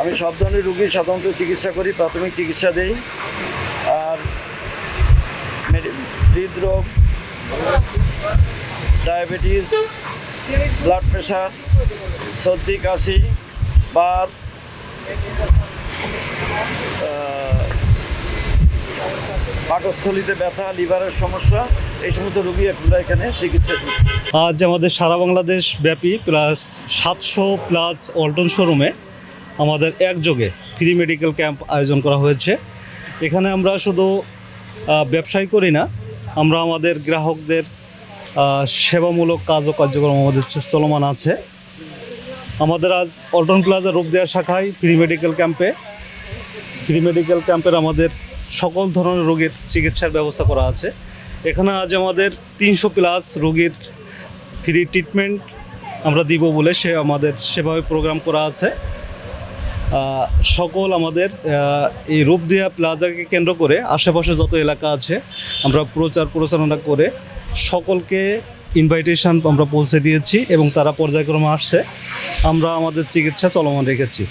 আমি সব ধরনের রুগী সাধারণত চিকিৎসা করি, প্রাথমিক চিকিৎসা দিই। আর হৃদরোগ, ডায়াবেটিস, ব্লাড প্রেশার, সর্দি কাশি, বাত, পাকস্থলীতে ব্যথা, লিভারের সমস্যা, এই সমস্ত রুগী আমরা এখানে চিকিৎসা দিই। আজ আমাদের সারা বাংলাদেশ ব্যাপী প্লাস 700+ ওয়ালটন শোরুমে আমাদের একযোগে ফ্রি মেডিকেল ক্যাম্প আয়োজন করা হয়েছে। এখানে আমরা শুধু ব্যবসায় করি না, আমরা আমাদের গ্রাহকদের সেবামূলক কাজ ও কার্যক্রম আমাদের চলমান আছে। আমাদের আজ ওয়ালটন প্লাজা রূপদিয়া শাখায় ফ্রি মেডিকেল ক্যাম্পের আমাদের সকল ধরনের রোগীর চিকিৎসার ব্যবস্থা করা আছে। এখানে আজ আমাদের 300+ রোগীর ফ্রি ট্রিটমেন্ট আমরা দিব বলে আমাদের সেভাবে প্রোগ্রাম করা আছে। সকল আমাদের এই রূপদিয়া প্লাজাকে কেন্দ্র করে আশেপাশে যত এলাকা আছে আমরা প্রচারণা করে সকলকে ইনভাইটেশন আমরা পৌঁছে দিয়েছি এবং তারা পর্যায়ক্রমে আসছে। আমরা আমাদের চিকিৎসা চলমান রেখেছি।